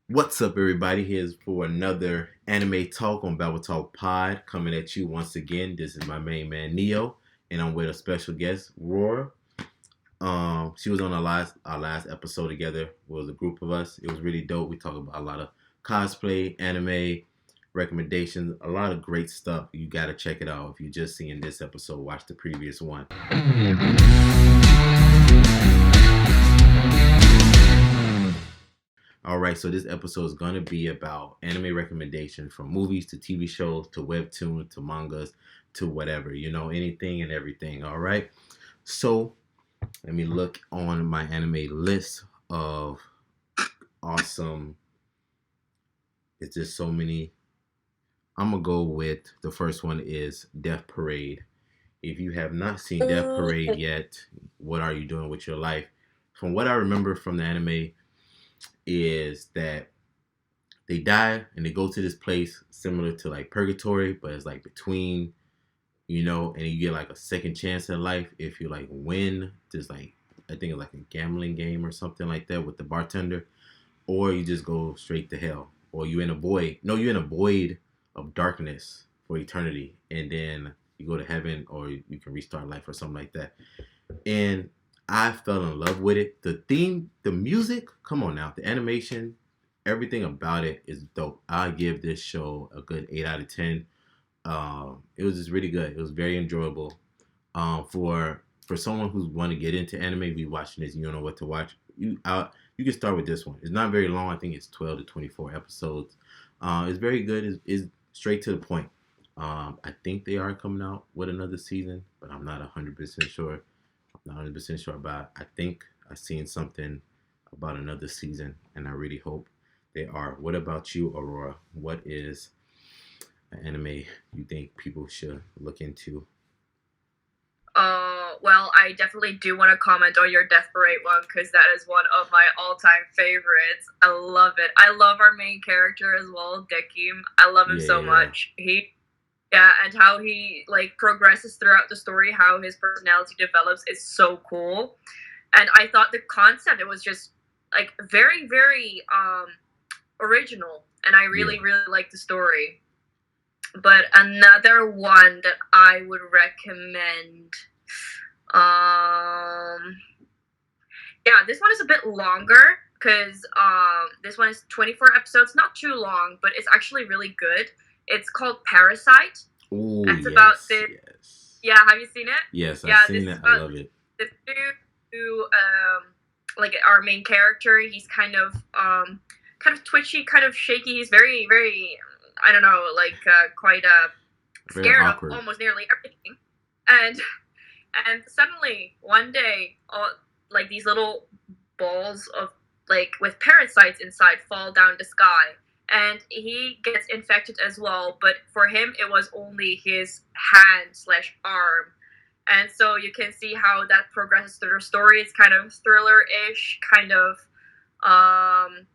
What's up, everybody? Here's for another anime talk on BabbleTalkPod. Coming at you once again. This is my main man Neo, and I'm with a special guest, Aurora. She was on our last episode together. It was a group of us. It was really dope. We talked about a lot of cosplay, anime recommendations, a lot of great stuff. You gotta check it out. If you're just seeing this episode, watch the previous one. All right, so this episode is going to be about anime recommendations from movies to TV shows to webtoons to mangas to whatever, anything and everything. All right, so let me look on my anime list of awesome. It's just so many. I'm gonna go with the first one is Death Parade. If you have not seen Death Parade yet, what are you doing with your life? From what I remember from the anime, is that they die and they go to this place similar to like purgatory, but it's like between, and you get like a second chance in life if you like win. Just like I think it's like a gambling game or something like that with the bartender, or you just go straight to hell, or you in a void. No, you're in a void of darkness for eternity, and then you go to heaven, or you can restart life or something like that. And I fell in love with it. The theme, the music, come on now, the animation, everything about it is dope. I give this show a good 8 out of 10. It was just really good. It was very enjoyable. For someone who's want to get into anime, be watching this, you don't know what to watch. You can start with this one. It's not very long. I think it's 12 to 24 episodes. It's very good. It's straight to the point. I think they are coming out with another season, but I'm not 100% sure. Not 100% sure about. I think I've seen something about another season, and I really hope they are. What about you, Aurora? What is an anime you think people should look into? Well, I definitely do want to comment on your Death Parade one because that is one of my all-time favorites. I love it. I love our main character as well, Dekim. I love him so Yeah, much. Yeah, and how he like progresses throughout the story, how his personality develops is so cool. And I thought the concept it was just like very, very original, and I yeah. really, really like the story. But another one that I would recommend, um, yeah, this one is a bit longer because this one is 24 episodes, not too long, but it's actually really good. It's called Parasite. Oh It's about yes, this. yes, Yeah, have you seen it? yes. I've Yeah, seen this is that. I about love it. this dude who, like our main character. He's kind of twitchy, kind of shaky. He's very, very, I don't know, like quite Very scared of awkward. almost nearly everything. And suddenly one day, all like these little balls of like with parasites inside fall down the sky, and he gets infected as well. But for him, it was only his hand slash arm, and so you can see how that progresses through the story. It's kind of thriller-ish, um,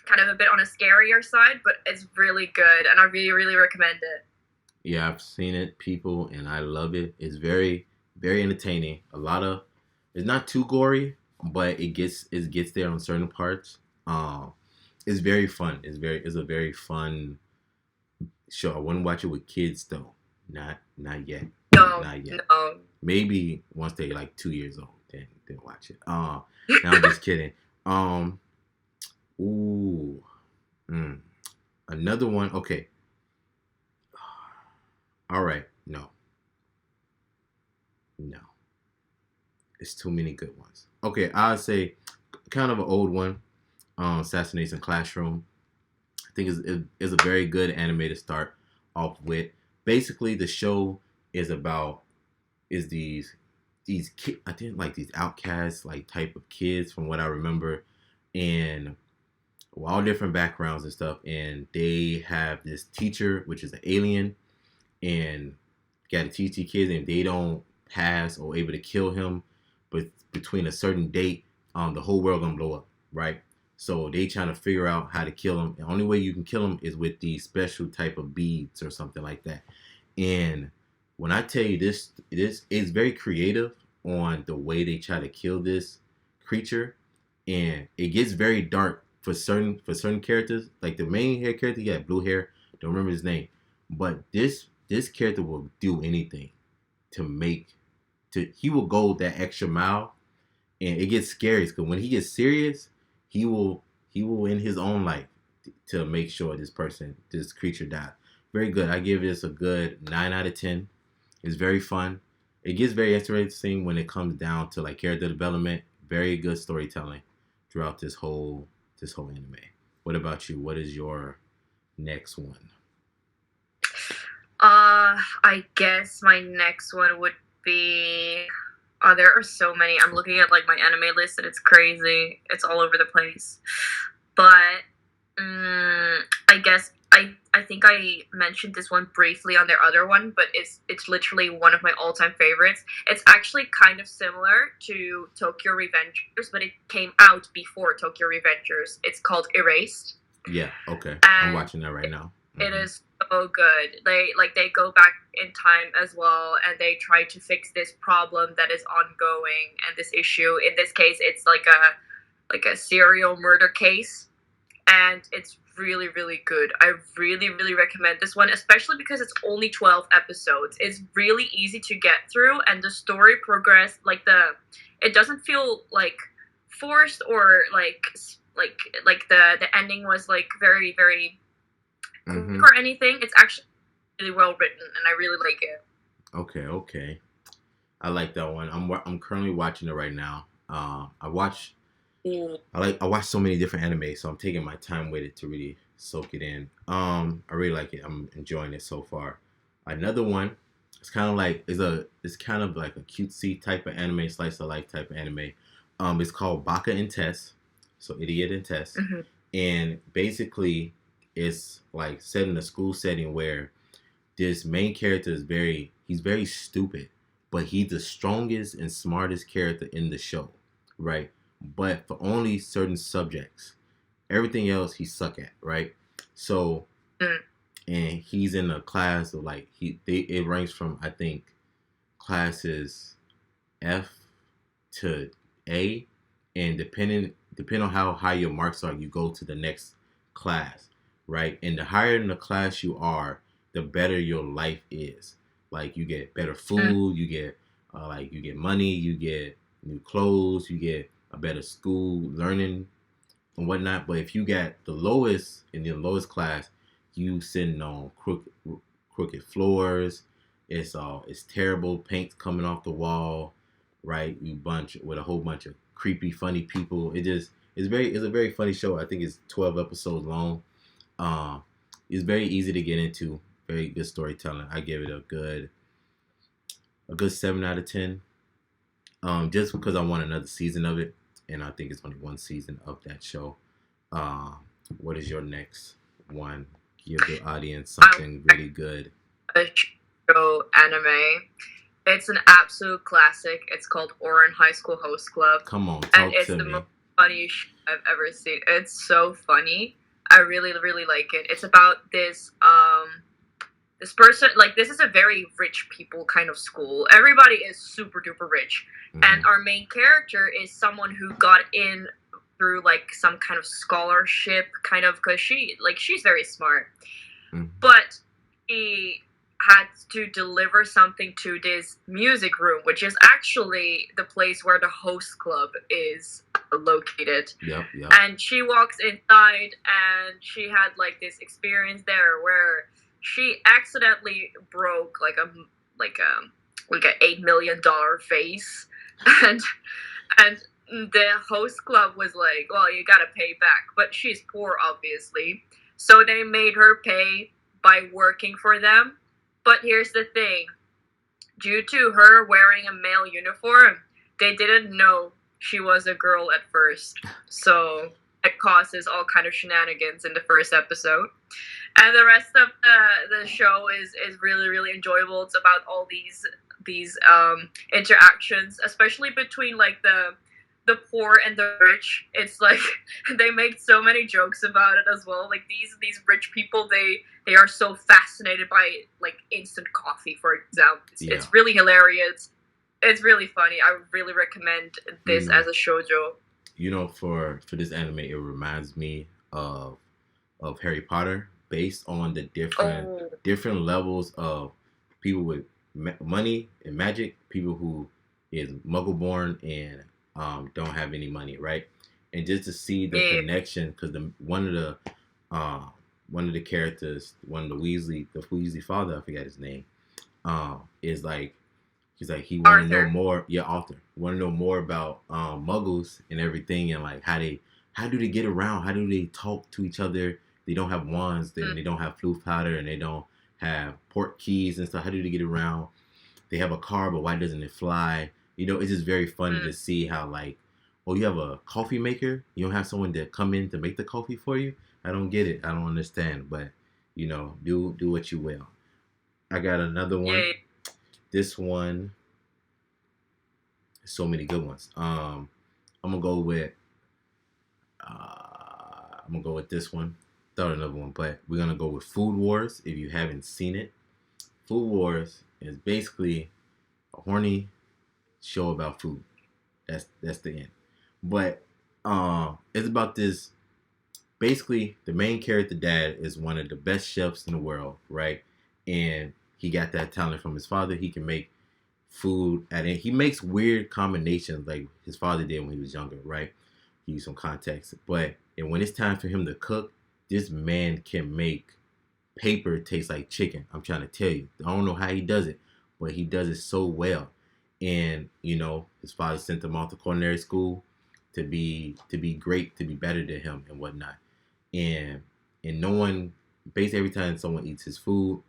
kind of a bit on a scarier side, but it's really good, and I really, really recommend it. Yeah, I've seen it, people, and I love it. It's very, very entertaining. A lot of, it's not too gory, but it gets there on certain parts. Um, it's very fun. It's a very fun show. I wouldn't watch it with kids though. Not yet. No, Not yet. no. Maybe once they like 2 years old, then watch it. Now I'm just kidding. Um, ooh, mm, another one. Okay, all right. No, no, it's too many good ones. Okay, I'd say kind of an old one. Assassination Classroom. I think is a very good anime to start off with. Basically, the show is about is these kid, I think like these outcasts like type of kids from what I remember, and all different backgrounds and stuff, and they have this teacher which is an alien, and got to teach these kids, and if they don't pass or able to kill him, but between a certain date, the whole world gonna blow up, right? So they trying to figure out how to kill him. The only way you can kill him is with these special type of beads or something like that. And when I tell you this is very creative on the way they try to kill this creature, and it gets very dark for certain characters, like the main hair character, he had blue hair. Don't remember his name, but this character will do anything to make he will go that extra mile, and it gets scary because when he gets serious, he will in his own life to make sure this creature dies. Very good. I give this a good 9 out of 10. It's very fun. It gets very interesting when it comes down to like character development. Very good storytelling throughout this whole anime. What about you? What is your next one? I guess my next one would be. Oh, there are so many. I'm looking at like my anime list and it's crazy. It's all over the place. But I guess I think I mentioned this one briefly on their other one, but it's literally one of my all-time favorites. It's actually kind of similar to Tokyo Revengers, but it came out before Tokyo Revengers. It's called Erased. Yeah, okay. And I'm watching that right now. it is so good. They go back in time as well, and they try to fix this problem that is ongoing and this issue. In this case, it's like a serial murder case, and it's really, really good. I really, really recommend this one, especially because it's only 12 episodes. It's really easy to get through, and the story progress it doesn't feel like forced or like the ending was like very, very quick or anything. It's actually really well written, and I really like it. Okay. I like that one. I'm currently watching it right now. I watch so many different anime, so I'm taking my time with it to really soak it in. I really like it. I'm enjoying it so far. Another one, it's kind of like a cutesy type of anime, slice of life type of anime. It's called Baka and Tess, so Idiot and Tess, and basically it's like set in a school setting where this main character he's very stupid, but he's the strongest and smartest character in the show, right? But for only certain subjects. Everything else he suck at, right? So, and he's in a class of like it ranks from I think classes F to A, and depending on how high your marks are, you go to the next class, right? And the higher in the class you are, the better your life is. Like you get better food, you get you get money, you get new clothes, you get a better school, learning and whatnot. But if you got the lowest in the lowest class, you sitting on crooked floors. It's terrible. Paint's coming off the wall, right? You bunch with a whole bunch of creepy, funny people. It's a very funny show. I think it's 12 episodes long. It's very easy to get into. Very good storytelling. I give it a good 7 out of 10. Just because I want another season of it, and I think it's only one season of that show. What is your next one? Give the audience something really good. A show anime. It's an absolute classic. It's called Oran High School Host Club. Come on, talk to me. And it's the most funniest show I've ever seen. It's so funny. I really, really like it. It's about this person, like this is a very rich people kind of school. Everybody is super duper rich. And our main character is someone who got in through like some kind of scholarship kind of, because she's very smart. But he had to deliver something to this music room, which is actually the place where the host club is located. Yep. And she walks inside, and she had like this experience there where she accidentally broke like a $8 million vase, and the host club was like, well, you gotta pay back, but she's poor obviously, so they made her pay by working for them. But here's the thing, due to her wearing a male uniform, they didn't know she was a girl at first, so it causes all kind of shenanigans in the first episode. And the rest of the show is really, really enjoyable. It's about all these interactions, especially between like the poor and the rich. It's like they make so many jokes about it as well. Like these rich people, they are so fascinated by like instant coffee, for example. It's really hilarious. It's really funny. I really recommend this as a shoujo. for this anime, it reminds me of Harry Potter, based on the Oh, different levels of people with money and magic, people who is Muggle born and don't have any money, right? And just to see the yeah. connection, because uh, one of the characters, one of the Weasley father, I forget his name, is like he's like he want to know Arthur. more. Yeah, Arthur want to know more about Muggles and everything, and like how do they get around? How do they talk to each other? They don't have wands, Mm, they don't have floof powder, and they don't have port keys and stuff. How do they get around? They have a car, but why doesn't it fly? It's just very funny mm. to see how like, oh, you have a coffee maker. You don't have someone to come in to make the coffee for you. I don't get it. I don't understand. But do what you will. I got another one. Yeah. This one, so many good ones. I'm gonna go with this one. Thought another one, but we're gonna go with Food Wars. If you haven't seen it, Food Wars is basically a horny show about food. That's the end. But it's about this. Basically, the main character dad is one of the best chefs in the world, right? And he got that talent from his father. He can make food at it. He makes weird combinations like his father did when he was younger, right? Give you some context. But and when it's time for him to cook, this man can make paper taste like chicken. I'm trying to tell you. I don't know how he does it, but he does it so well. And his father sent him off to culinary school to be great, to be better than him and whatnot. And no one, basically every time someone eats his food,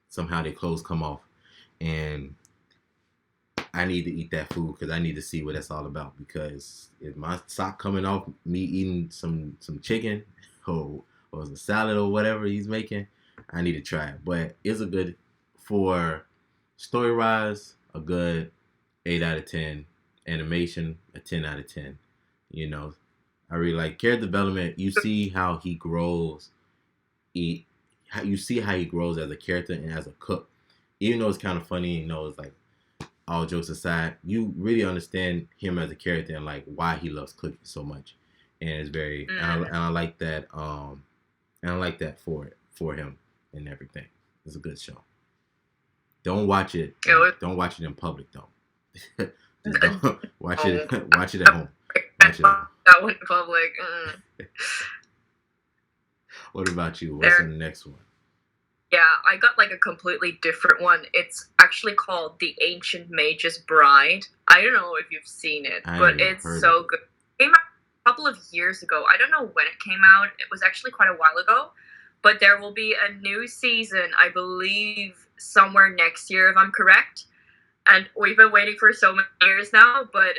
somehow their clothes come off. And I need to eat that food because I need to see what that's all about. Because if my sock coming off me eating some chicken or the salad or whatever he's making, I need to try it. But it's a good, for story wise, a good 8 out of 10. Animation, a 10 out of 10. I really like character development. You see how he grows. You see how he grows as a character and as a cook. Even though it's kind of funny, it's like, all jokes aside, you really understand him as a character and like why he loves cooking so much, and it's very Mm. and I like that and I like that for him and everything. It's a good show. Don't watch it. It was Don't watch it in public though. Just uh, don't watch oh, it. Watch it at home. Watch it at home. that went public. What about you? What's the There. next one? Yeah, I got like a completely different one. It's actually called The Ancient Mage's Bride. I don't know if you've seen it, I ain't but even it's heard of so it. good. It came out a couple of years ago. I don't know when it came out. It was actually quite a while ago. But there will be a new season, I believe, somewhere next year, if I'm correct. And we've been waiting for so many years now, but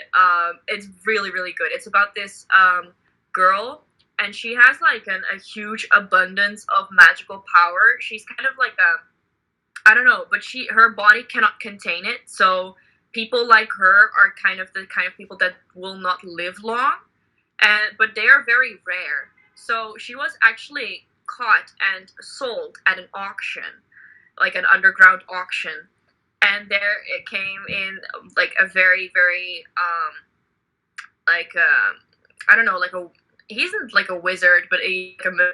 it's really, really good. It's about this girl, and she has like a huge abundance of magical power. She's kind of like I don't know, but her body cannot contain it. So people like her are kind of the kind of people that will not live long, and but they are very rare. So she was actually caught and sold at an auction, like an underground auction, and there it came in like a very very like I don't know, like a he's not like a wizard, but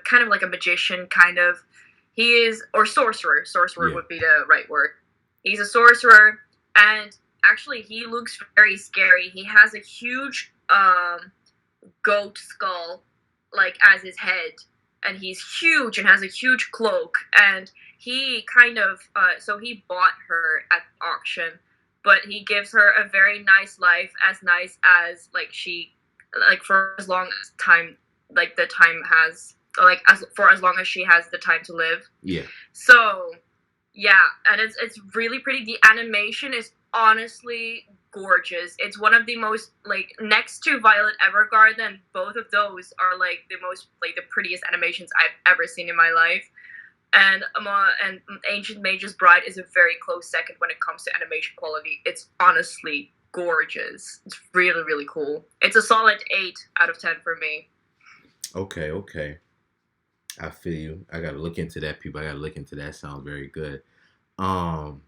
kind of like a magician kind of. He is, or sorcerer. Sorcerer Yeah. would be the right word. He's a sorcerer, and actually he looks very scary. He has a huge goat skull like as his head, and he's huge and has a huge cloak, and he kind of so he bought her at auction, but he gives her a very nice as like she like for as long as time like the time has like as long as she has the time to live. Yeah. So yeah, and it's really pretty. The animation is honestly gorgeous. It's one of the most like next to Violet Evergarden. Both of those are like the most like the prettiest animations I've ever seen in my life. And Ancient Mage's Bride is a very close second when it comes to animation quality. It's honestly gorgeous. It's really really cool. It's a solid 8 out of 10 for me. Okay. Okay. I feel you. I gotta look into that, people. I gotta look into that. Sounds very good. Um.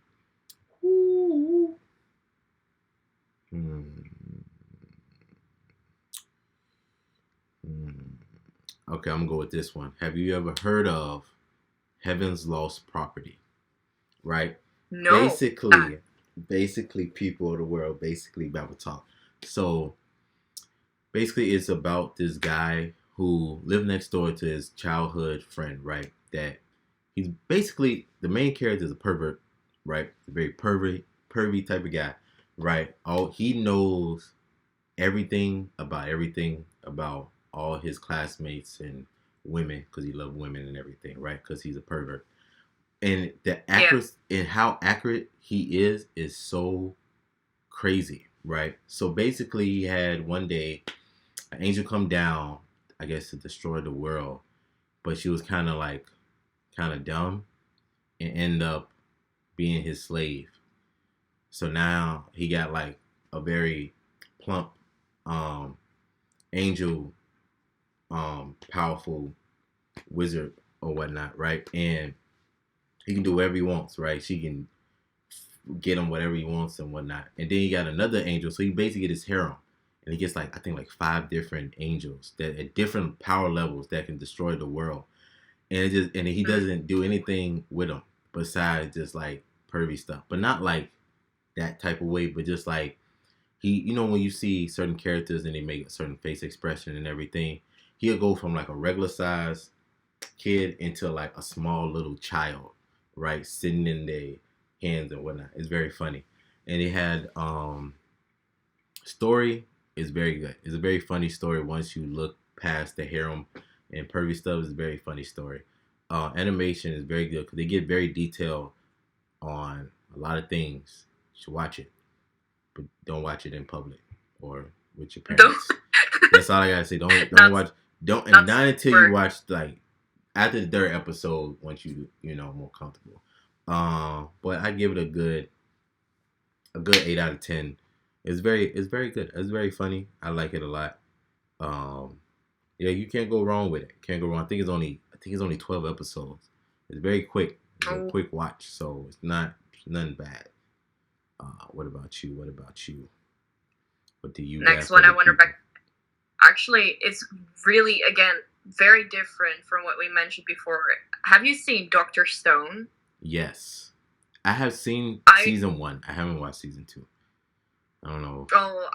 Ooh. Hmm. Hmm. Okay, I'm gonna go with this one. Have you ever heard of Heaven's Lost Property? Right. No. Basically, basically, people of the world, basically Babble Talk. So basically, it's about this guy who lived next door to his childhood friend. Right. That he's basically the main character is a pervert. Right. A very pervy type of guy. Right. All he knows everything about all his classmates and women because he loved women and everything, right? Because he's a pervert. And the Yeah. accuracy and how accurate he is so crazy, right? So basically, he had one day an angel come down, I guess, to destroy the world, but she was kind of dumb and end up being his slave. So now he got like a very plump um angel powerful wizard or whatnot, right? And he can do whatever he wants, right? She can get him whatever he wants and whatnot. And then he got another angel, so he basically get his harem, and he gets like I think like 5 different angels that at different power levels that can destroy the world. And it just and he doesn't do anything with them besides just like pervy stuff, but not like that type of way, but just like you know, when you see certain characters and they make a certain face expression and everything, he'll go from like a regular size kid into like a small little child, right? Sitting in their hands and whatnot. It's very funny. And it had story is very good. It's a very funny story once you look past the harem and pervy stuff. It's a very funny story. Animation is very good because they get very detailed on a lot of things. You should watch it, but don't watch it in public or with your parents. That's all I gotta say. Don't watch. Don't and not until you watch like after the third episode. Once you know more comfortable. But I give it a good 8 out of 10. It's very good. It's very funny. I like it a lot. Um, yeah, you can't go wrong with it. Can't go wrong. I think it's only 12 episodes. It's very quick. It's a quick watch, so it's nothing bad. What about you? What about you? What do you? Next one, I wonder back. Actually, it's really again very different from what we mentioned before. Have you seen Dr. Stone? Yes, I have seen season 1. I haven't watched season 2. I don't know. Oh,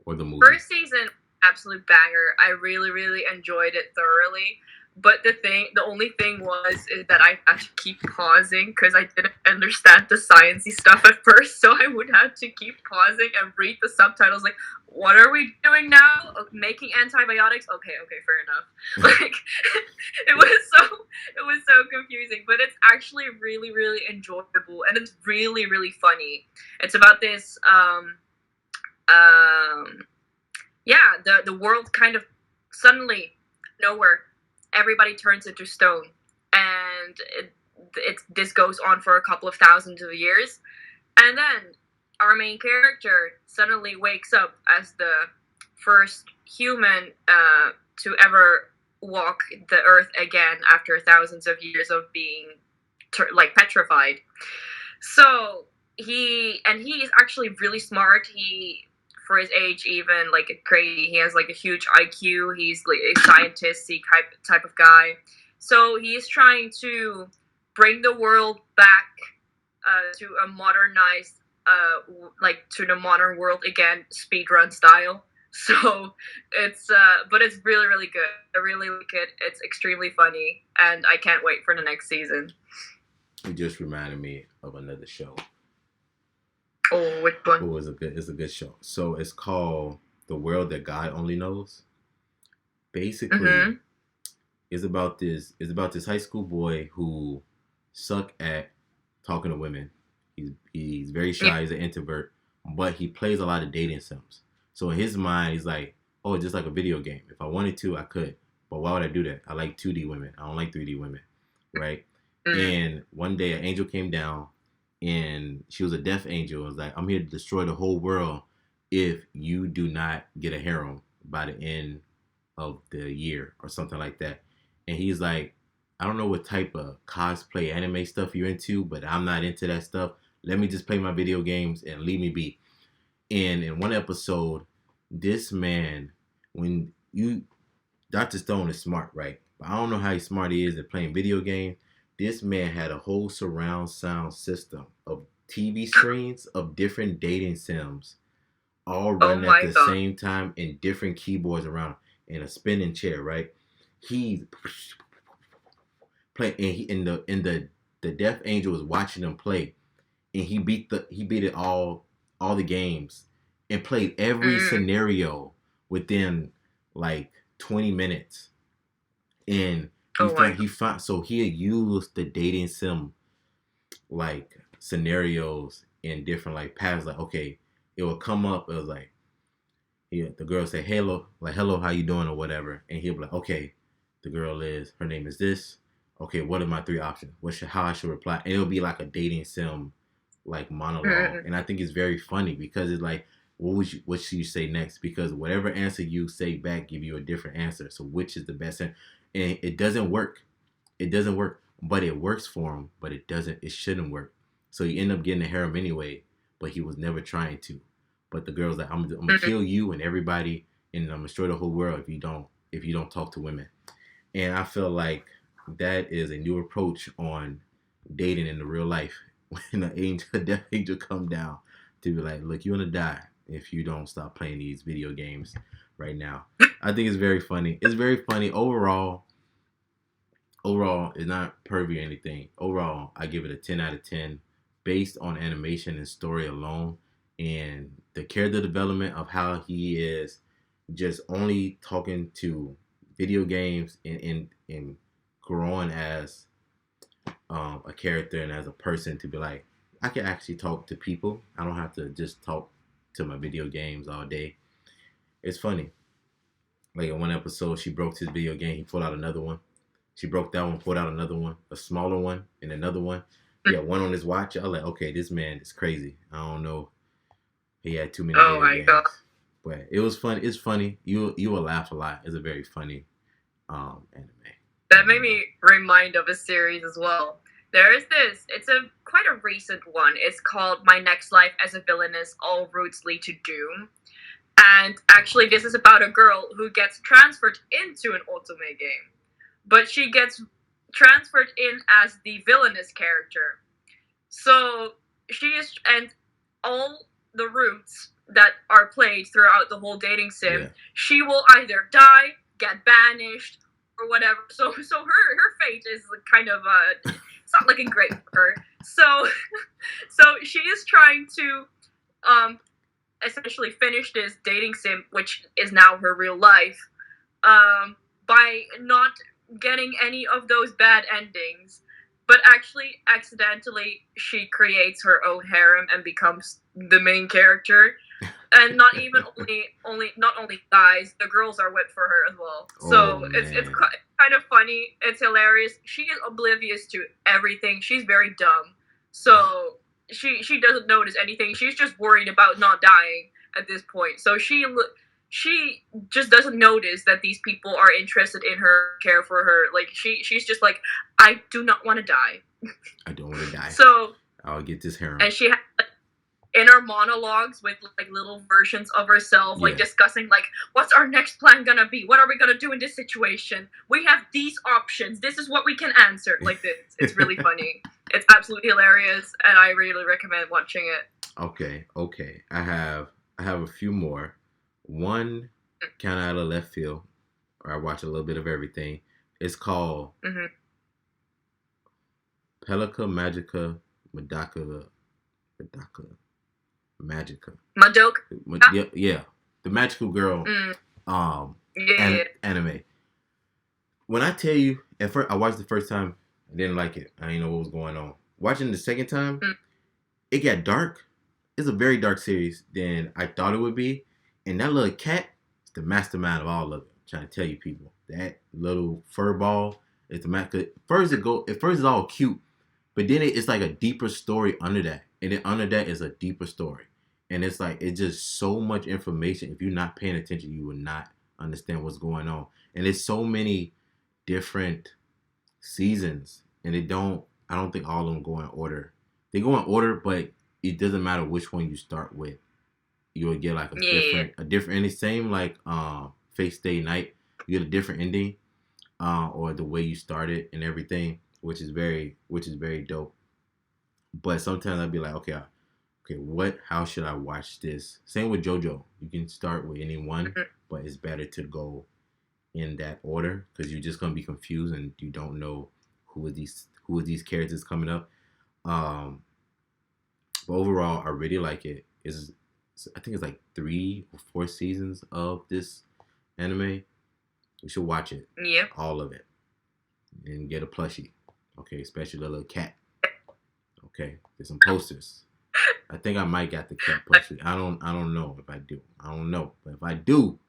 or the movie. First season, absolute banger. I really, really enjoyed it thoroughly. But the only thing is that I had to keep pausing because I didn't understand the sciencey stuff at first. So I would have to keep pausing and read the subtitles. Like, what are we doing now? Making antibiotics? Okay, fair enough. Like, it was so confusing. But it's actually really, really enjoyable, and it's really, really funny. It's about this. The world kind of suddenly nowhere. Everybody turns into stone, and this goes on for a couple of thousands of years, and then our main character suddenly wakes up as the first human to ever walk the earth again after thousands of years of being petrified. So he is actually really smart. For his age, even like crazy. He has like a huge IQ. He's like a scientisty type of guy. So he's trying to bring the world back to a modernized, to the modern world again, speedrun style. So but it's really, really good. I really like it. It's extremely funny, and I can't wait for the next season. You just reminded me of another show. Oh, which one? Oh, it's a good show. So it's called The World That God Only Knows. Basically, it's about this high school boy who suck at talking to women. He's very shy. He's an introvert, but he plays a lot of dating sims. So in his mind, he's like, oh, it's just like a video game. If I wanted to, I could. But why would I do that? I like 2D women. I don't like 3D women, right? And one day, an angel came down. And she was a deaf angel. It was like, I'm here to destroy the whole world if you do not get a harem by the end of the year or something like that. And he's like, I don't know what type of cosplay anime stuff you're into, but I'm not into that stuff. Let me just play my video games and leave me be. And in one episode, this man, when Dr. Stone is smart, right? But I don't know how smart he is at playing video games. This man had a whole surround sound system of TV screens of different dating sims all Oh running at my the god. same time and different keyboards around in a spinning chair, right? He's playing and the Death Angel was watching him play and he beat it all the games and played every Mm. scenario within like 20 minutes. And Oh my god. he found so he had used the dating sim like scenarios in different like paths. Like okay, it would come up. It was like the girl say hello, like hello, how you doing or whatever, and he'll be like okay, the girl is her name is this. Okay, what are my three options? How I should reply? And it'll be like a dating sim like monologue, Mm. and I think it's very funny because it's like what should you say next? Because whatever answer you say back give you a different answer. So which is the best answer? And it doesn't work. It doesn't work, but it works for him. But it doesn't. It shouldn't work. So you end up getting a harem anyway. But he was never trying to. But the girl's like, I'm gonna Mm. kill you and everybody, and I'm gonna destroy the whole world if you don't talk to women. And I feel like that is a new approach on dating in the real life. When the angel, death angel, come down to be like, look, you're gonna die if you don't stop playing these video games right now. I think it's very funny. It's very funny overall. Overall, it's not pervy or anything. Overall, I give it a 10 out of 10 based on animation and story alone and the character development of how he is just only talking to video games and growing as a character and as a person to be like, I can actually talk to people. I don't have to just talk to my video games all day. It's funny. Like in one episode, she broke his video game. He pulled out another one. She broke that one, pulled out another one, a smaller one, and another one. He had one on his watch. I was like, okay, this man is crazy. I don't know. He had too many Oh video my god. games. But it was fun. It's funny. You will laugh a lot. It's a very funny anime. That made me remind of a series as well. There is this. It's a quite a recent one. It's called My Next Life as a Villainess: All Routes Lead to Doom. And actually, this is about a girl who gets transferred into an otome game, but she gets transferred in as the villainous character. So she is, and all the routes that are played throughout the whole dating sim, Yeah. she will either die, get banished, or whatever. So her fate is kind of it's not looking great for her. So she is trying to essentially finish this dating sim, which is now her real life, by not getting any of those bad endings. But actually, accidentally, she creates her own harem and becomes the main character. And not even not only guys, the girls are whipped for her as well. So it's kind of funny. It's hilarious. She is oblivious to everything. She's very dumb. So she doesn't notice anything. She's just worried about not dying at this point. So she just doesn't notice that these people are interested in her, care for her. Like she's just like, I do not want to die. I don't want to die. So I'll get this harem. And she has inner monologues with like little versions of herself, like discussing like, what's our next plan gonna be? What are we gonna do in this situation? We have these options. This is what we can answer. Like this, it's really funny. It's absolutely hilarious, and I really recommend watching it. Okay. I have a few more. One kind of out of left field, or I watch a little bit of everything. It's called Pelica Magica Magica. Madoka. Yeah, the magical girl. Anime. When I tell you, at first I watched the first time, I didn't like it. I didn't know what was going on. Watching the second time, it got dark. It's a very dark series than I thought it would be. And that little cat is the mastermind of all of it. I'm trying to tell you people, that little fur ball is the master. First it's all cute, but then it's like a deeper story under that, and then under that is a deeper story. And it's like, it's just so much information. If you're not paying attention, you will not understand what's going on. And there's so many different seasons. And I don't think all of them go in order. They go in order, but it doesn't matter which one you start with. You will get like a different, and the same like Fate Stay Night. you get a different ending, or the way you started and everything, which is very dope. But sometimes I'd be like, okay, how should I watch this? Same with JoJo. You can start with any one, Mhm. but it's better to go in that order because you're just gonna be confused and you don't know who are these characters coming up. Um, but overall, I really like it. I think it's like 3 or 4 seasons of this anime. You should watch it, Yep. all of it, and get a plushie. Okay, especially the little cat. Okay, get some posters. I think I might got the cat plushie. I don't know if I do. I don't know, but if I do,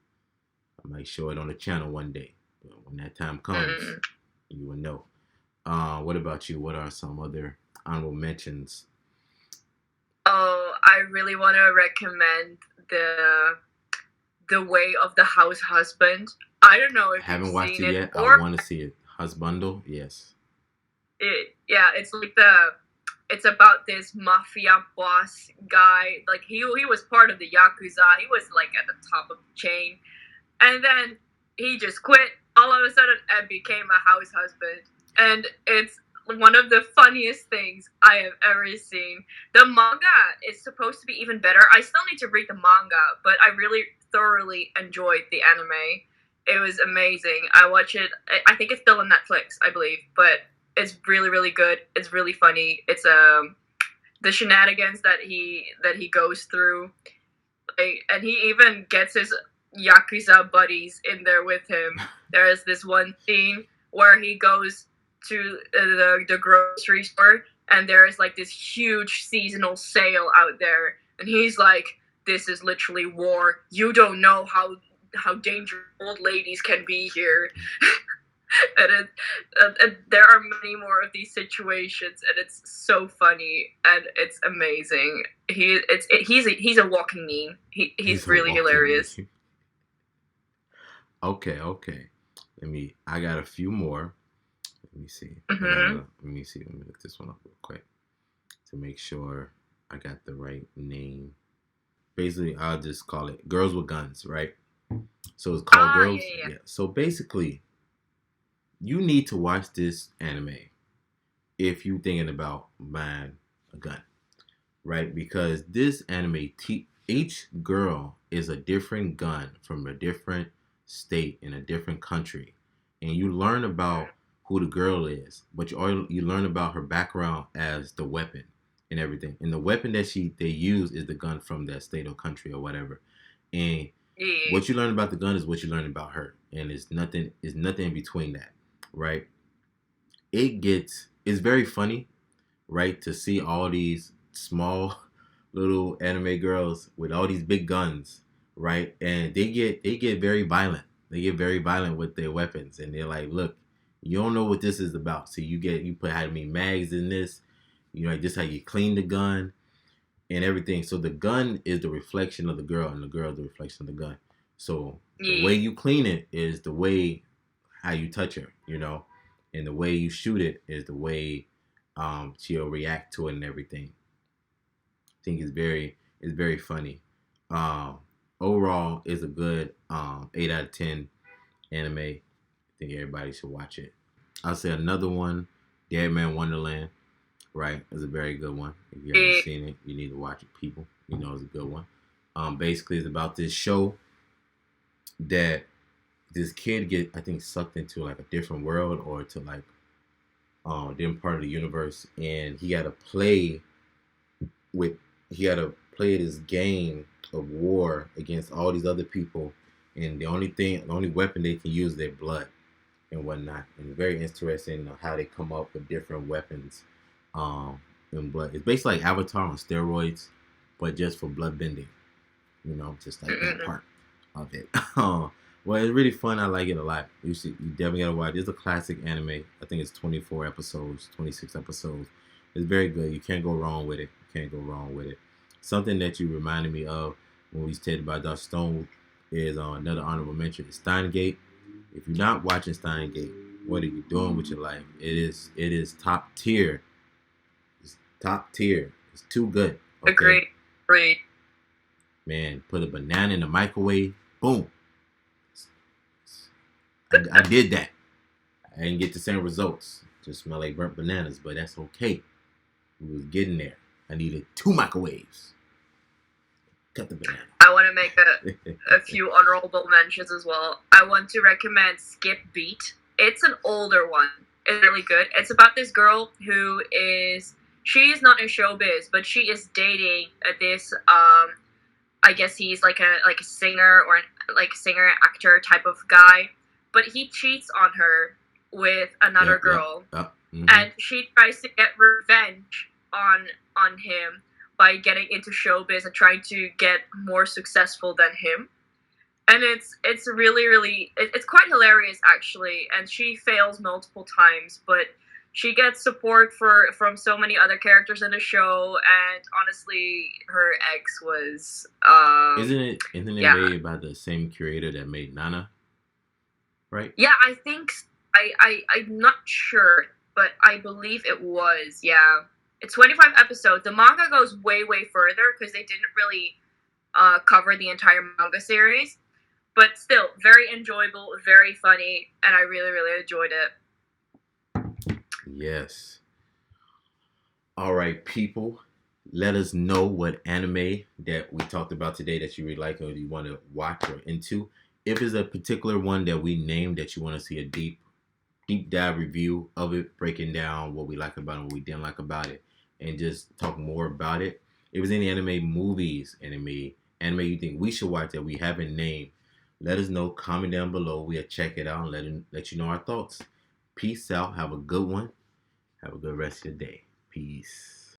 I might show it on the channel one day. But when that time comes, Mm. you will know. What about you? What are some other honorable mentions? Oh, I really want to recommend the Way of the House Husband. I don't know if you've Haven't watched seen it it, yet. I or want to see it. Husbando, yes. yeah, it's like it's about this mafia boss guy. Like he was part of the yakuza. He was like at the top of the chain, and then he just quit all of a sudden and became a house husband. And it's one of the funniest things I have ever seen. The manga is supposed to be even better. I still need to read the manga, but I really thoroughly enjoyed the anime. It was amazing. I watch it. I think it's still on Netflix, I believe, but it's really really good. It's really funny. It's the shenanigans that he goes through, and he even gets his yakuza buddies in there with him. There is this one scene where he goes to the grocery store, and there is like this huge seasonal sale out there, and he's like, "This is literally war. You don't know how dangerous old ladies can be here." And there are many more of these situations, and it's so funny and it's amazing. He's a walking meme. He's He's a really walking hilarious. meme. Okay. I got a few more. Let me see. Hmm. Let me see. Let me look this one up real quick to make sure I got the right name. Basically, I'll just call it Girls with Guns, right? So it's called Ah, Girls. yeah, Yeah. So basically, you need to watch this anime if you're thinking about buying a gun, right? Because this anime, each girl is a different gun from a different state in a different country, and you learn about who the girl is, but you learn about her background as the weapon and everything. And the weapon that they use is the gun from that state or country or whatever. And yeah, yeah. what you learn about the gun is what you learn about her, and it's nothing in between that, right? It's very funny, right, to see all these small little anime girls with all these big guns, right? And they get very violent. They get very violent with their weapons, and they're like, "Look, you don't know what this is about. So you put how many mags in this, like this how you clean the gun and everything. So the gun is the reflection of the girl, and the girl is the reflection of the gun. So the way Yeah. you clean it is the way how you touch her, and the way you shoot it is the way she'll react to it and everything. I think it's very funny. Um, Overall, it's a good 8 out of 10 anime. I think everybody should watch it. I'll say another one, Dead Man Wonderland. Right, is a very good one. If you haven't Yeah. seen it, you need to watch it, people. It's a good one. Basically, it's about this show that this kid get, I think, sucked into like a different world or to like different part of the universe, and with he had to play this game of war against all these other people, and the only weapon they can use is their blood and whatnot. And it's very interesting how they come up with different weapons in blood. It's basically like Avatar on steroids, but just for blood bending. Just like that Mm-mm. part of it. Well, it's really fun. I like it a lot. You definitely gotta watch. It's a classic anime. I think it's 24 episodes, 26 episodes. It's very good. You can't go wrong with it. You can't go wrong with it. Something that you reminded me of when we said about Dr. Stone is another honorable mention. Is Steingate. If you're not watching Steingate, what are you doing with your life? It is top tier. It's top tier. It's too good. Okay, Agreed. Agreed. man. Put a banana in the microwave. Boom. I did that. I didn't get the same results. Just smell like burnt bananas, but that's okay. We was getting there. I needed 2 microwaves. Cut the banana. I want to make a few honorable mentions as well. I want to recommend Skip Beat. It's an older one. It's really good. It's about this girl who she's not in showbiz, but she is dating this I guess he's like a singer or singer actor type of guy, but he cheats on her with another girl, Mm-hmm. and she tries to get revenge on him by getting into showbiz and trying to get more successful than him. And it's really it's quite hilarious actually, and she fails multiple times, but she gets support from so many other characters in the show, and honestly, her ex was Isn't it made by the same creator that made Nana? Right? Yeah, I think I'm not sure, but I believe it was. Yeah, it's 25 episodes. The manga goes way further because they didn't really cover the entire manga series, but still very enjoyable, very funny, and I really enjoyed it. Yes. All right, people. Let us know what anime that we talked about today that you really like or you want to watch or into. If there's a particular one that we named that you want to see a deep dive review of it, breaking down what we like about it, what we didn't like about it, and just talk more about it. If there's any anime movies, anime you think we should watch that we haven't named, let us know. Comment down below. We'll check it out and let you know our thoughts. Peace out. Have a good one. Have a good rest of your day. Peace.